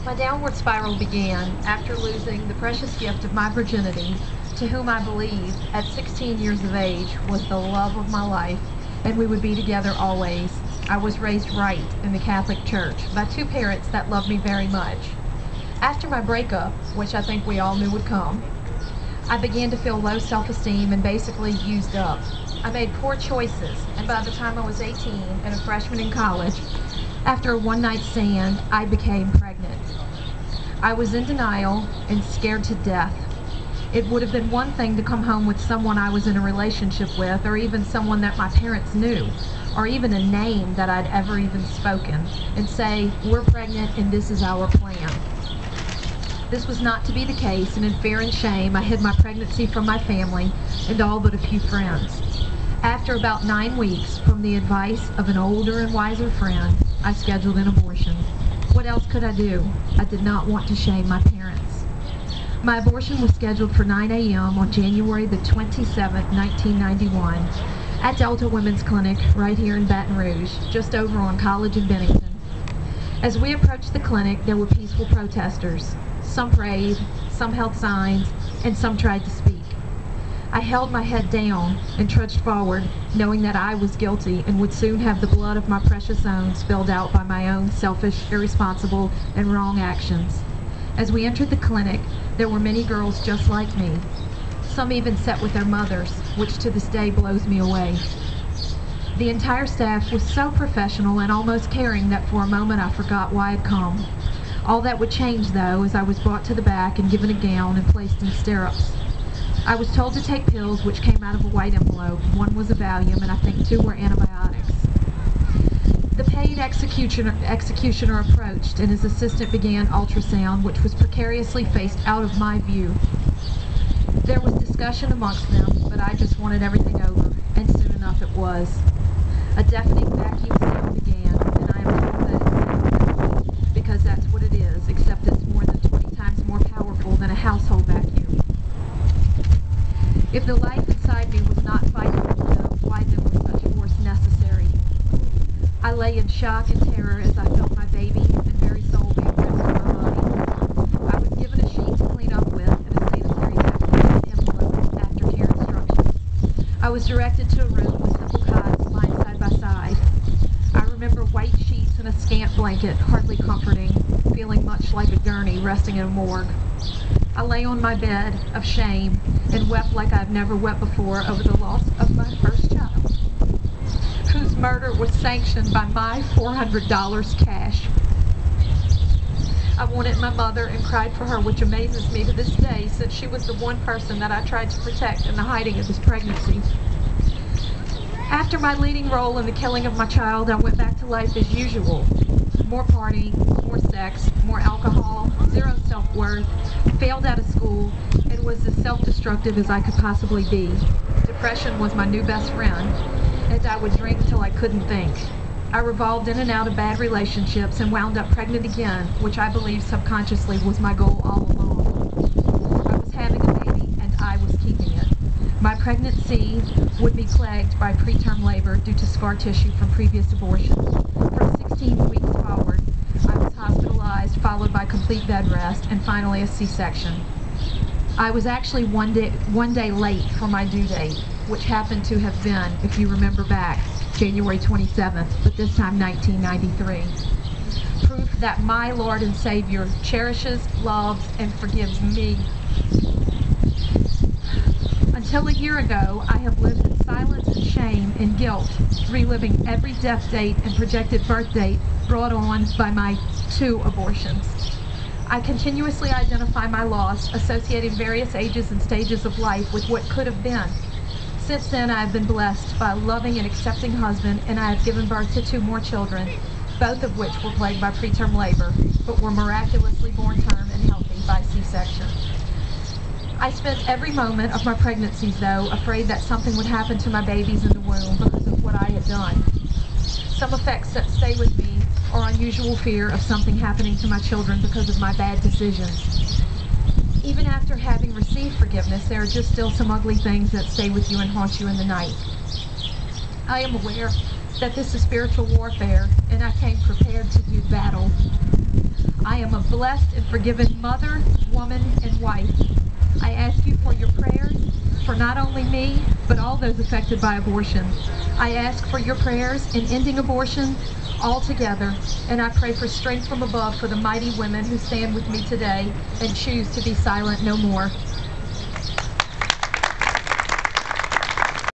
My downward spiral began after losing the precious gift of my virginity to whom I believed, at 16 years of age, was the love of my life, and we would be together always. I was raised right in the Catholic Church by two parents that loved me very much. After my breakup, which I think we all knew would come, I began to feel low self-esteem and basically used up. I made poor choices, and by the time I was 18 and a freshman in college, after a one-night stand, I became pregnant. I was in denial and scared to death. It would have been one thing to come home with someone I was in a relationship with, or even someone that my parents knew, or even a name that I'd ever even spoken, and say, "We're pregnant and this is our plan." This was not to be the case, and in fear and shame, I hid my pregnancy from my family and all but a few friends. After about 9 weeks, from the advice of an older and wiser friend, I scheduled an abortion. What else could I do? I did not want to shame my parents. My abortion was scheduled for 9 a.m. on January the 27th, 1991, at Delta Women's Clinic right here in Baton Rouge, just over on College and Bennington. As we approached the clinic, there were peaceful protesters. Some prayed, some held signs, and some tried to speak. I held my head down and trudged forward, knowing that I was guilty and would soon have the blood of my precious own spilled out by my own selfish, irresponsible, and wrong actions. As we entered the clinic, there were many girls just like me. Some even sat with their mothers, which to this day blows me away. The entire staff was so professional and almost caring that for a moment I forgot why I'd come. All that would change, though, as I was brought to the back and given a gown and placed in stirrups. I was told to take pills which came out of a white envelope. One was a Valium, and I think 2 were antibiotics. The paid executioner approached, and his assistant began ultrasound, which was precariously faced out of my view. There was discussion amongst them, but I just wanted everything over, and soon enough it was. A deafening vacuum sound began, and I am told that it sounds empty, because that's what it is, except it's more than 20 times more powerful than a household vacuum. If the life inside me was not fighting to live, why then was such force necessary? I lay in shock and terror as I felt my baby and very soul being ripped from my body. I was given a sheet to clean up with and a sanitary napkin and envelope after care instructions. I was directed to a room with simple cots lying side by side. I remember white sheets and a scant blanket, hardly comforting, feeling much like a gurney resting in a morgue. I lay on my bed of shame and wept like I've never wept before over the loss of my first child, whose murder was sanctioned by my $400 cash. I wanted my mother and cried for her, which amazes me to this day, since she was the one person that I tried to protect in the hiding of this pregnancy. After my leading role in the killing of my child, I went back to life as usual. More partying, more sex, more alcohol, zero self-worth, failed out of school, and was as self-destructive as I could possibly be. Depression was my new best friend, and I would drink till I couldn't think. I revolved in and out of bad relationships and wound up pregnant again, which I believe subconsciously was my goal all along. I was having a baby, and I was keeping it. My pregnancy would be plagued by preterm labor due to scar tissue from previous abortions. For 16 weeks forward, I was hospitalized, followed by complete bed rest, and finally a C-section. I was actually one day late for my due date, which happened to have been, if you remember back, January 27th, but this time 1993. Proof that my Lord and Savior cherishes, loves, and forgives me. Until a year ago, I have lived in silence and shame and guilt, reliving every death date and projected birth date brought on by my 2 abortions. I continuously identify my loss, associating various ages and stages of life with what could have been. Since then, I have been blessed by a loving and accepting husband, and I have given birth to 2 more children, both of which were plagued by preterm labor, but were miraculously born term and healthy by C-section. I spent every moment of my pregnancies, though, afraid that something would happen to my babies in the womb because of what I had done. Some effects that stay with me are unusual fear of something happening to my children because of my bad decisions. Even after having received forgiveness, there are just still some ugly things that stay with you and haunt you in the night. I am aware that this is spiritual warfare, and I came prepared to do battle. I am a blessed and forgiven mother, woman, and wife. I ask you for your prayers for not only me, but all those affected by abortion. I ask for your prayers in ending abortion altogether, and I pray for strength from above for the mighty women who stand with me today and choose to be silent no more.